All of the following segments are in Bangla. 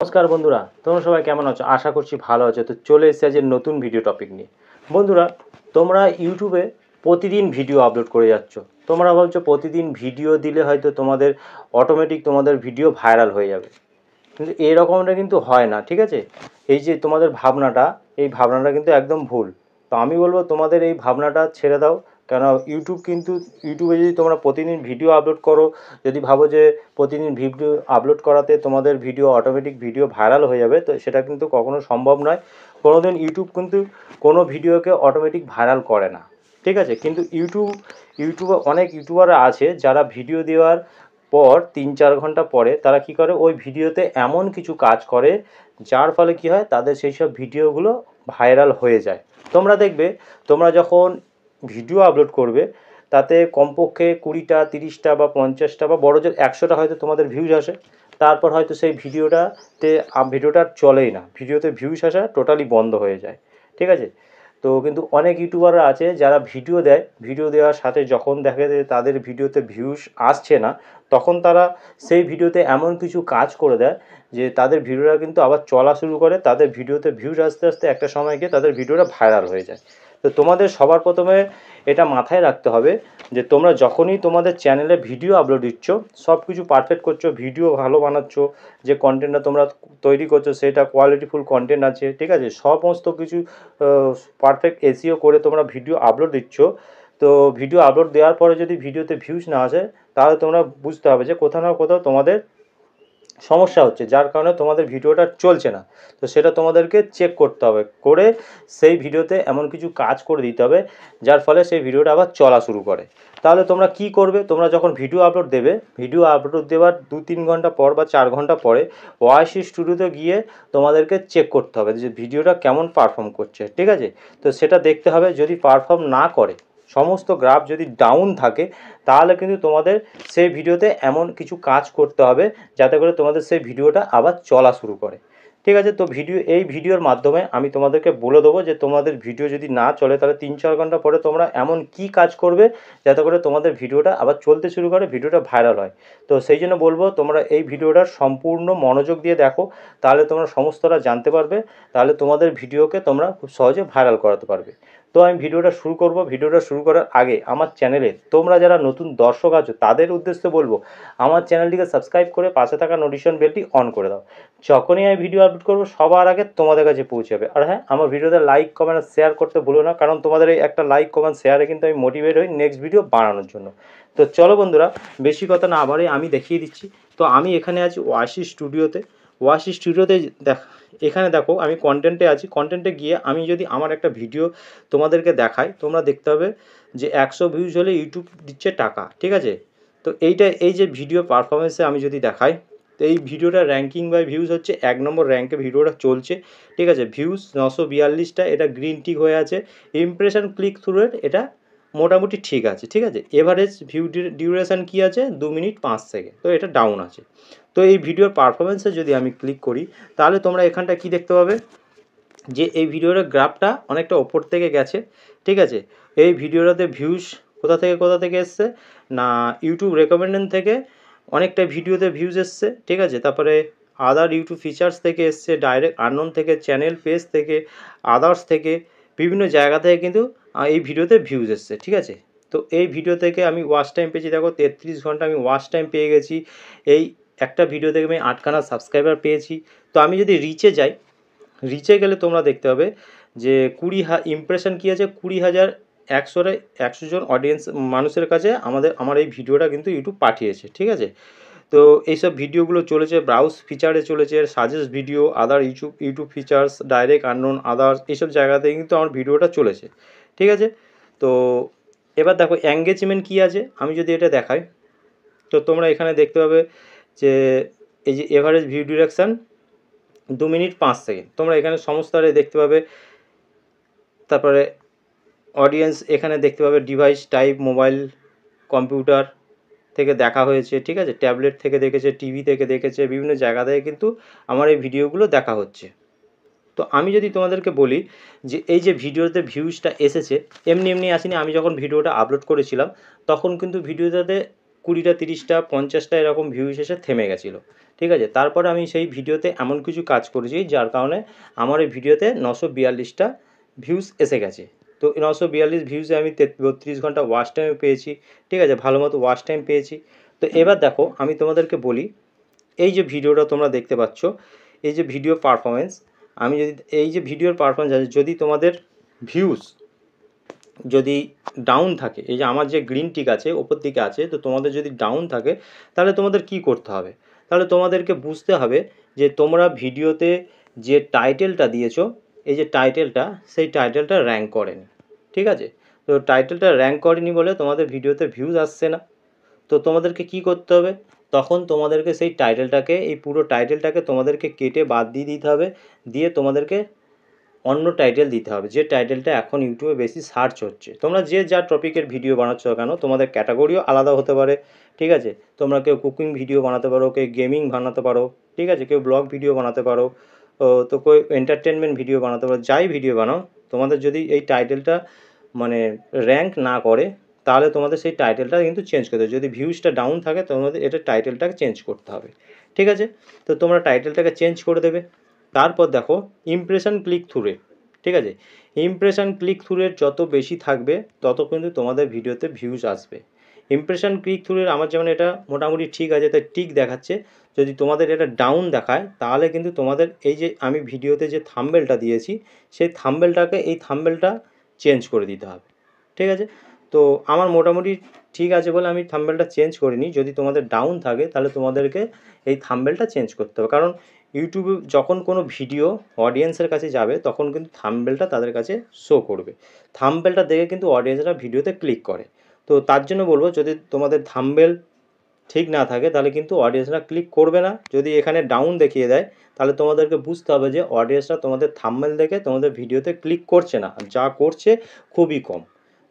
নমস্কার বন্ধুরা, তোমরা সবাই কেমন আছো? আশা করছি ভালো আছো। তো চলে এসেছি আজ নতুন ভিডিও টপিক নিয়ে। বন্ধুরা, তোমরা ইউটিউবে প্রতিদিন ভিডিও আপলোড করে যাচ্ছ। তোমরা ভাবছো প্রতিদিন ভিডিও দিলে হয়তো তোমাদের অটোমেটিক তোমাদের ভিডিও ভাইরাল হয়ে যাবে, কিন্তু এরকমটা কিন্তু হয় না, ঠিক আছে? এই যে তোমাদের ভাবনাটা, এই ভাবনাটা কিন্তু একদম ভুল। তো আমি বলবো তোমাদের এই ভাবনাটা ছেড়ে দাও। কেন ইউটিউবে যদি তোমরা প্রতিদিন ভিডিও আপলোড করো, যদি ভাবো যে প্রতিদিন ভিডিও আপলোড করাতে তোমাদের ভিডিও অটোমেটিক ভিডিও ভাইরাল হয়ে যাবে, তো সেটা কিন্তু কখনো সম্ভব নয়। কোনোদিন ইউটিউব কিন্তু কোনো ভিডিওকে অটোমেটিক ভাইরাল করে না, ঠিক আছে? কিন্তু ইউটিউবে অনেক ইউটিউবাররা আছে যারা ভিডিও দেওয়ার পর 3-4 ঘন্টা পরে তারা কি করে, ওই ভিডিওতে এমন কিছু কাজ করে যার ফলে কি হয়, তাদের সেই সব ভিডিওগুলো ভাইরাল হয়ে যায়। তোমরা দেখবে, তোমরা যখন ভিডিও আপলোড করবে তাতে কমপক্ষে 20টা 30টা বা 50টা বা বড় জোর 100টা হয়তো তোমাদের ভিউজ আসে। তারপর হয়তো সেই ভিডিওটা চলেই না, ভিডিওতে ভিউজ আসা টোটালি বন্ধ হয়ে যায়, ঠিক আছে? তো কিন্তু অনেক ইউটিউবাররা আছে যারা ভিডিও দেয়, ভিডিও দেওয়ার সাথে যখন দেখে যে তাদের ভিডিওতে ভিউজ আসছে না, তখন তারা সেই ভিডিওতে এমন কিছু কাজ করে দেয় যে তাদের ভিডিওটা কিন্তু আবার চলা শুরু করে, তাদের ভিডিওতে ভিউজ আসতে আসতে একটা সময় গিয়ে তাদের ভিডিওটা ভাইরাল হয়ে যায়। তো তোমাদের সবার প্রথমে এটা মাথায় রাখতে হবে যে তোমরা যখনই তোমাদের চ্যানেলে ভিডিও আপলোড দিচ্ছ, সব কিছু পারফেক্ট করছো, ভিডিও ভালো বানাচ্ছ, যে কন্টেন্টটা তোমরা তৈরি করছো সেটা কোয়ালিটিফুল কন্টেন্ট আছে, ঠিক আছে? সমস্ত কিছু পারফেক্ট এসইও করে তোমরা ভিডিও আপলোড দিচ্ছ। তো ভিডিও আপলোড দেওয়ার পরে যদি ভিডিওতে ভিউজ না আসে, তাহলে তোমরা বুঝতে হবে যে কোথাও না কোথাও তোমাদের সমস্যা হচ্ছে, যার কারণে তোমাদের ভিডিওটা চলছে না। তো সেটা তোমাদেরকে চেক করতে হবে, করে সেই ভিডিওতে এমন কিছু কাজ করে দিতে হবে যার ফলে সেই ভিডিওটা আবার চলা শুরু করে। তাহলে তোমরা কি করবে, তোমরা যখন ভিডিও আপলোড দেবে, ভিডিও আপলোড দেওয়ার 2-3 ঘন্টা পর বা 4 ঘন্টা পরে ওআইসি স্টুডিওতে গিয়ে তোমাদেরকে চেক করতে হবে যে ভিডিওটা কেমন পারফর্ম করছে, ঠিক আছে? তো সেটা দেখতে হবে, যদি পারফর্ম না করে, সমস্ত গ্রাফ যদি ডাউন থাকে, তাহলে কিন্তু তোমাদের সেই ভিডিওতে এমন কিছু কাজ করতে হবে যাতে করে তোমাদের সেই ভিডিওটা আবার চলা শুরু করে, ঠিক আছে? তো এই ভিডিওর মাধ্যমে আমি তোমাদেরকে বলে দেবো যে তোমাদের ভিডিও যদি না চলে, তাহলে 3-4 ঘন্টা পরে তোমরা এমন কি কাজ করবে যাতে করে তোমাদের ভিডিওটা আবার চলতে শুরু করে, ভিডিওটা ভাইরাল হয়। তো সেই জন্য বলবো তোমরা এই ভিডিওটার সম্পূর্ণ মনোযোগ দিয়ে দেখো, তাহলে তোমরা সমস্তটা জানতে পারবে, তাহলে তোমাদের ভিডিওকে তোমরা খুব সহজে ভাইরাল করাতে পারবে। তো আমি ভিডিওটা শুরু করব। ভিডিওটা শুরু করার আগে আমার চ্যানেলে তোমরা যারা নতুন দর্শক আছো তাদের উদ্দেশ্যে বলবো, আমার চ্যানেলটিকে সাবস্ক্রাইব করে পাশে থাকা নোটিফিকেশন বেলটি অন করে দাও। যখনই আমি ভিডিও আপলোড করবো সবার আগে তোমাদের কাছে পৌঁছে যাবে। আর হ্যাঁ, আমার ভিডিওতে লাইক কমেন্ট আর শেয়ার করতে ভুলো না, কারণ তোমাদের এই একটা লাইক কমেন্ট শেয়ারে কিন্তু আমি মোটিভেট হই নেক্সট ভিডিও বানানোর জন্য। তো চলো বন্ধুরা, বেশি কথা না বাড়িয়ে আমি দেখিয়ে দিচ্ছি। তো আমি এখানে আছি ওআইসি স্টুডিওতে। ওআইসি স্টুডিওতে এখানে দেখো আমি কন্টেন্টে আছি। কন্টেন্টে গিয়ে আমি যদি আমার একটা ভিডিও তোমাদেরকে দেখাই, তোমরা দেখতে হবে যে 100 ভিউজ হলে ইউটিউব দিচ্ছে টাকা, ঠিক আছে? তো এই যে ভিডিও পারফরমেন্সে আমি যদি দেখাই, তো এই ভিডিওটা র্যাঙ্কিং বাই ভিউজ হচ্ছে 1 নম্বর র্যাঙ্কে ভিডিওটা চলছে, ঠিক আছে? ভিউজ 942টা, এটা গ্রিন টিক হয়ে আছে। ইমপ্রেশন ক্লিক থ্রু রেট এটা মোটামুটি ঠিক আছে, ঠিক আছে? এভারেজ ভিউ ডিউরেশন কী আছে, 2 মিনিট 5 সেকেন্ড, তো এটা ডাউন আছে। তো এই ভিডিওর পারফরমেন্সে যদি আমি ক্লিক করি, তাহলে তোমরা এখানটা কি দেখতে পাবে যে এই ভিডিওর গ্রাফটা অনেকটা ওপর থেকে গেছে, ঠিক আছে? এই ভিডিওটাতে ভিউজ কোথা থেকে এসছে না, ইউটিউব রেকমেন্ডেশন থেকে অনেকটা ভিডিওতে ভিউজ এসছে, ঠিক আছে? তারপরে আদার ইউটিউব ফিচার্স থেকে এসছে, ডাইরেক্ট আননোন থেকে, চ্যানেল পেজ থেকে, আদার্স থেকে, বিভিন্ন জায়গা থেকে কিন্তু এই ভিডিওতে ভিউজ এসছে, ঠিক আছে? তো এই ভিডিও থেকে আমি ওয়াচ টাইম পেয়েছি, দেখো 33 ঘন্টা আমি ওয়াচ টাইম পেয়ে গেছি। এই একটা ভিডিও থেকে আমি 8খানা সাবস্ক্রাইবার পেয়েছি। তো আমি যদি রিচে যাই, রিচে গেলে তোমরা দেখতে পাবে যে ইমপ্রেশন কী আছে, 20,100 জন অডিয়েন্স মানুষের কাছে আমার এই ভিডিওটা কিন্তু ইউটিউব পাঠিয়েছে, ঠিক আছে? তো এইসব ভিডিওগুলো চলেছে ব্রাউজ ফিচারে, চলেছে সাজেস্ট ভিডিও, আদার YouTube features, direct unknown, others, এইসব জায়গাতে কিন্তু আমার ভিডিওটা চলেছে, ঠিক আছে? তো এবার দেখো এঙ্গেজমেন্ট কী আছে, আমি যদি এটা দেখাই, তো তোমরা এখানে দেখতে পাবে যে এই যে average view duration 2 minute 5 second, তোমরা এখানে সমস্ত দেখতে পাবে। তারপরে অডিয়েন্স এখানে দেখতে পাবে, ডিভাইস টাইপ মোবাইল, কম্পিউটার থেকে দেখা হয়েছে, ঠিক আছে? ট্যাবলেট থেকে দেখেছে, টিভি থেকে দেখেছে, বিভিন্ন জায়গা থেকে কিন্তু আমার এই ভিডিওগুলো দেখা হচ্ছে। তো আমি যদি তোমাদেরকে বলি যে এই যে ভিডিওতে ভিউজটা এসেছে, এমনি আসেনি। আমি যখন ভিডিওটা আপলোড করেছিলাম তখন কিন্তু ভিডিওটাতে 20টা 30টা 50টা এরকম ভিউজ এসে থেমে গেছিলো, ঠিক আছে। তারপরে আমি সেই ভিডিওতে এমন কিছু কাজ করেছি যার কারণে আমার এই ভিডিওতে 942টা ভিউজ এসে গেছে। তো 942 ভিউজে আমি 32 ঘন্টা ওয়াচ টাইম পেয়েছি, ঠিক আছে, ভালো মতো ওয়াচ টাইম পেয়েছি। তো এবার দেখো আমি তোমাদেরকে বলি, এই যে ভিডিওটা তোমরা দেখতে পাচ্ছ, এই যে ভিডিও পারফরমেন্স, আমি যদি এই যে ভিডিওর পারফরমেন্স আছে, যদি তোমাদের ভিউজ যদি ডাউন থাকে, এই যে আমার যে গ্রিন টিক আছে ওপর দিকে আছে, তো তোমাদের যদি ডাউন থাকে তাহলে তোমাদের কি করতে হবে, তাহলে তোমাদেরকে বুঝতে হবে যে তোমরা ভিডিওতে যে টাইটেলটা দিয়েছো, এই যে টাইটেলটা, সেই টাইটেলটা র্যাঙ্ক করেনি, ঠিক আছে। তো টাইটেলটা র্যাঙ্ক করেনি বলে তোমাদের ভিডিওতে ভিউজ আসছে না। তো তোমাদেরকে কি করতে হবে, তখন তোমাদেরকে সেই টাইটেলটাকে, এই পুরো টাইটেলটাকে তোমাদেরকে কেটে বাদ দিয়ে দিতে হবে, দিয়ে তোমাদেরকে অন্য টাইটেল দিতে হবে, যে টাইটেলটা এখন ইউটিউবে বেশি সার্চ হচ্ছে। তোমরা যে যা টপিকের ভিডিও বানাচ্ছ কেন, তোমাদের ক্যাটাগরিও আলাদা হতে পারে, ঠিক আছে। তোমরা কেউ কুকিং ভিডিও বানাতে পারো, কেউ গেমিং বানাতে পারো, ঠিক আছে, কেউ ব্লগ ভিডিও বানাতে পারো, তো কেউ এন্টারটেনমেন্ট ভিডিও বানাতে পারো, যাই ভিডিও বানাও, তোমাদের যদি এই টাইটেলটা মানে র্যাঙ্ক না করে তাহলে তোমাদের সেই টাইটেলটা কিন্তু চেঞ্জ করতে হবে। যদি ভিউজটা ডাউন থাকে তোমাদের এটা টাইটেলটাকে চেঞ্জ করতে হবে, ঠিক আছে। তো তোমরা টাইটেলটাকে চেঞ্জ করে দেবে। তারপর দেখো ইমপ্রেশন ক্লিক থ্রু রেট, ঠিক আছে। ইমপ্রেশন ক্লিক থ্রু রেট যত বেশি থাকবে তত কিন্তু তোমাদের ভিডিওতে ভিউজ আসবে। ইমপ্রেশন ক্লিক থ্রু রেট আমার যেমন এটা মোটামুটি ঠিক আছে, তাই টিক দেখাচ্ছে। যদি তোমাদের এটা ডাউন দেখায় তাহলে কিন্তু তোমাদের এই যে আমি ভিডিওতে যে থাম্বনেলটা দিয়েছি, সেই থাম্বনেলটাকে এই থাম্বনেলটা চেঞ্জ করে দিতে হবে, ঠিক আছে। তো আমার মোটামুটি ঠিক আছে বলে আমি থাম্বনেলটা চেঞ্জ করিনি। যদি তোমাদের ডাউন থাকে তাহলে তোমাদেরকে এই থাম্বনেলটা চেঞ্জ করতে হবে, কারণ ইউটিউবে যখন কোনো ভিডিও অডিয়েন্সের কাছে যাবে তখন কিন্তু থাম্বনেলটা তাদের কাছে শো করবে। থাম্বনেলটা দেখে কিন্তু অডিয়েন্সরা ভিডিওতে ক্লিক করে। তো তার জন্য বলবো, যদি তোমাদের থাম্বনেল ঠিক না থাকে তাহলে কিন্তু অডিয়েন্সরা ক্লিক করবে না। যদি এখানে ডাউন দেখিয়ে দেয় তাহলে তোমাদেরকে বুঝতে হবে যে অডিয়েন্সরা তোমাদের থাম্বনেল দেখে তোমাদের ভিডিওতে ক্লিক করছে না, যা করছে খুবই কম।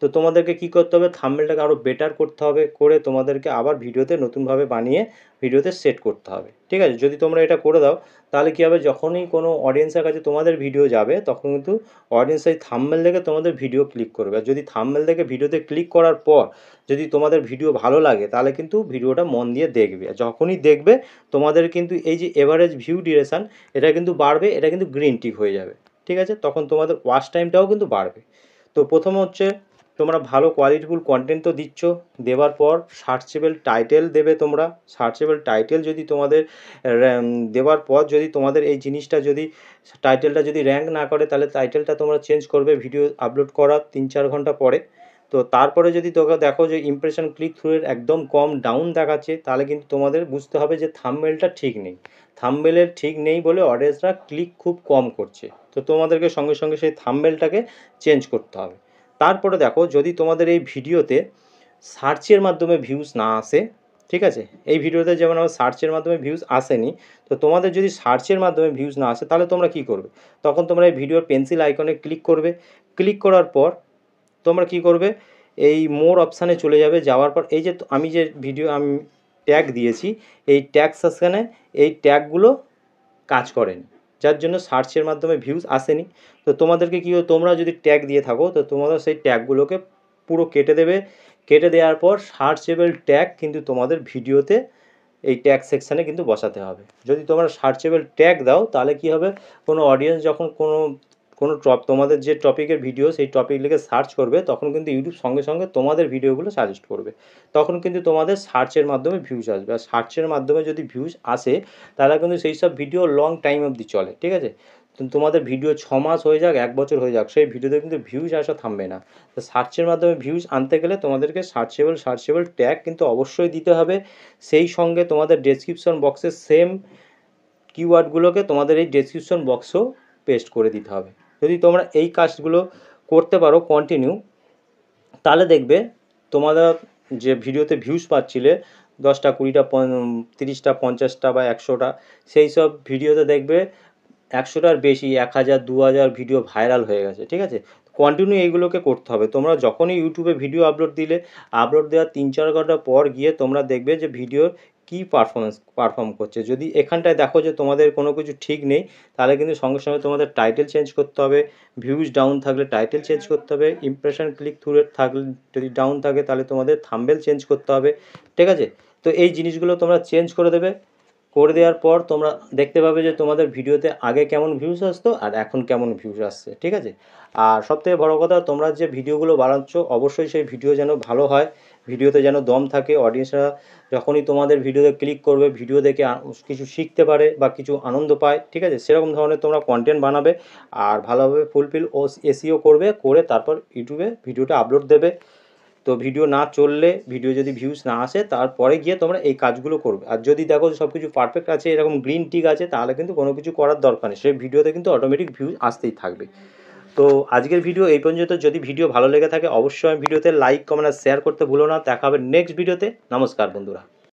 তো তোমাদেরকে কি করতে হবে, থাম্বনেলটাকে আরও বেটার করতে হবে, করে তোমাদেরকে আবার ভিডিওতে নতুনভাবে বানিয়ে ভিডিওতে সেট করতে হবে, ঠিক আছে। যদি তোমরা এটা করে দাও তাহলে কী হবে, যখনই কোনো অডিয়েন্সের কাছে তোমাদের ভিডিও যাবে তখন কিন্তু অডিয়েন্স এই থাম্বনেল দেখে তোমাদের ভিডিও ক্লিক করবে। আর যদি থাম্বনেল দেখে ভিডিওতে ক্লিক করার পর যদি তোমাদের ভিডিও ভালো লাগে তাহলে কিন্তু ভিডিওটা মন দিয়ে দেখবে। আর যখনই দেখবে তোমাদের কিন্তু এই যে এভারেজ ভিউ ডিউরেশান এটা কিন্তু বাড়বে, এটা কিন্তু গ্রিন টিক হয়ে যাবে, ঠিক আছে। তখন তোমাদের ওয়াচ টাইমটাও কিন্তু বাড়বে। তো প্রথম হচ্ছে তোমরা ভালো কোয়ালিটিফুল কন্টেন্ট তো দিচ্ছ, দেওয়ার পর সার্চেবল টাইটেল দেবে তোমরা। সার্চেবল টাইটেল যদি তোমাদের দেওয়ার পর যদি তোমাদের এই জিনিসটা যদি টাইটেলটা যদি র্যাঙ্ক না করে তাহলে টাইটেলটা তোমরা চেঞ্জ করবে ভিডিও আপলোড করার 3-4 ঘন্টা পরে। তো তারপরে যদি তোমরা দেখো যে ইমপ্রেশন ক্লিক থ্রু এর একদম কম ডাউন দেখাচ্ছে তাহলে কিন্তু তোমাদের বুঝতে হবে যে থাম্বনেলটা ঠিক নেই। থাম্বনেলের ঠিক নেই বলে অডিয়েন্সরা ক্লিক খুব কম করছে। তো তোমাদেরকে সঙ্গে সঙ্গে সেই থাম্বনেলটাকে চেঞ্জ করতে হবে। তারপরে দেখো যদি তোমাদের এই ভিডিওতে সার্চের মাধ্যমে ভিউজ না আসে, ঠিক আছে, এই ভিডিওতে যেমন আমার সার্চের মাধ্যমে ভিউজ আসেনি, তো তোমাদের যদি সার্চের মাধ্যমে ভিউজ না আসে তাহলে তোমরা কী করবে, তখন তোমরা এই ভিডিওর পেন্সিল আইকনে ক্লিক করবে। ক্লিক করার পর তোমরা কী করবে, এই মোর অপশানে চলে যাবে। যাওয়ার পর এই যে আমি যে ভিডিও আমি ট্যাগ দিয়েছি, এই ট্যাগ সেকশানে এই ট্যাগগুলো কাজ করেনি, যার জন্য সার্চের মাধ্যমে ভিউজ আসেনি। তো তোমাদেরকে কী, তোমরা যদি ট্যাগ দিয়ে থাকো তো তোমরা সেই ট্যাগগুলোকে পুরো কেটে দেবে। কেটে দেওয়ার পর সার্চেবল ট্যাগ কিন্তু তোমাদের ভিডিওতে এই ট্যাগ সেকশানে কিন্তু বসাতে হবে। যদি তোমরা সার্চেবল ট্যাগ দাও তাহলে কী হবে, কোনো অডিয়েন্স যখন কোনো তোমাদের যে টপিকের ভিডিও সেই টপিক লিখে সার্চ করবে তখন কিন্তু ইউটিউব সঙ্গে সঙ্গে তোমাদের ভিডিওগুলো সাজেস্ট করবে। তখন কিন্তু তোমাদের সার্চের মাধ্যমে ভিউজ আসবে। আর সার্চের মাধ্যমে যদি ভিউজ আসে তাহলে কিন্তু সেই সব ভিডিও লং টাইম অবধি চলে, ঠিক আছে। তোমাদের ভিডিও 6 মাস হয়ে যাক, 1 বছর হয়ে যাক, সেই ভিডিওতে কিন্তু ভিউজ আসা থামবে না। তো সার্চের মাধ্যমে ভিউজ আনতে গেলে তোমাদেরকে সার্চেবল ট্যাগ কিন্তু অবশ্যই দিতে হবে। সেই সঙ্গে তোমাদের ডেসক্রিপশন বক্সে সেম কিওয়ার্ডগুলোকে তোমাদের এই ডেসক্রিপশন বক্সেও পেস্ট করে দিতে হবে। যদি তোমরা এই কাজগুলো করতে পারো কন্টিনিউ, তাহলে দেখবে তোমাদের যে ভিডিওতে ভিউজ পাচ্ছিলে 10টা 20টা 30টা 50টা বা 100টা, সেই সব ভিডিওতে দেখবে 100টার বেশি 1000 2000 ভিডিও ভাইরাল হয়ে গেছে, ঠিক আছে। কন্টিনিউ এইগুলোকে করতে হবে। তোমরা যখনই ইউটিউবে ভিডিও আপলোড দেওয়ার 3-4 ঘন্টা পর গিয়ে তোমরা দেখবে যে ভিডিওর কী পারফর্ম করছে। যদি এখানটায় দেখো যে তোমাদের কোনো কিছু ঠিক নেই, তাহলে কিন্তু সঙ্গে সঙ্গে তোমাদের টাইটেল চেঞ্জ করতে হবে, ভিউজ ডাউন থাকলে টাইটেল চেঞ্জ করতে হবে, ইমপ্রেশন ক্লিক থ্রু রেট থাকলে যদি ডাউন থাকে তাহলে তোমাদের থাম্বনেল চেঞ্জ করতে হবে, ঠিক আছে। তো এই জিনিসগুলো তোমরা চেঞ্জ করে দেবে। করে দেওয়ার পর তোমরা দেখতে পাবে যে তোমাদের ভিডিওতে আগে কেমন ভিউজ আসতো আর এখন কেমন ভিউজ আসছে, ঠিক আছে। আর সবথেকে বড় কথা, তোমরা যে ভিডিওগুলো বানাচ্ছ অবশ্যই সেই ভিডিও যেন ভালো হয়, ভিডিওতে যেন দম থাকে, অডিয়েন্সরা যখনই তোমাদের ভিডিওতে ক্লিক করবে ভিডিও দেখে কিছু শিখতে পারে বা কিছু আনন্দ পায়, ঠিক আছে, সেরকম ধরনের তোমরা কন্টেন্ট বানাবে আর ভালোভাবে ফুলফিল ও এসইও করবে, করে তারপর ইউটিউবে ভিডিওটা আপলোড দেবে। তো ভিডিও না চললে, ভিডিও যদি ভিউজ না আসে, তারপরে গিয়ে তোমরা এই কাজগুলো করবে। আর যদি দেখো সব কিছু পারফেক্ট আছে, এরকম গ্রিন টিক আছে, তাহলে কিন্তু কোনো কিছু করার দরকার নেই, সেই ভিডিওতে কিন্তু অটোমেটিক ভিউজ আসতেই থাকবে। তো আজকের ভিডিও এই পর্যন্ত। যদি ভিডিও ভালো লেগে থাকে অবশ্যই ভিডিওতে লাইক, কমেন্ট আর শেয়ার করতে ভুলো না। দেখা হবে নেক্সট ভিডিওতে। নমস্কার বন্ধুরা।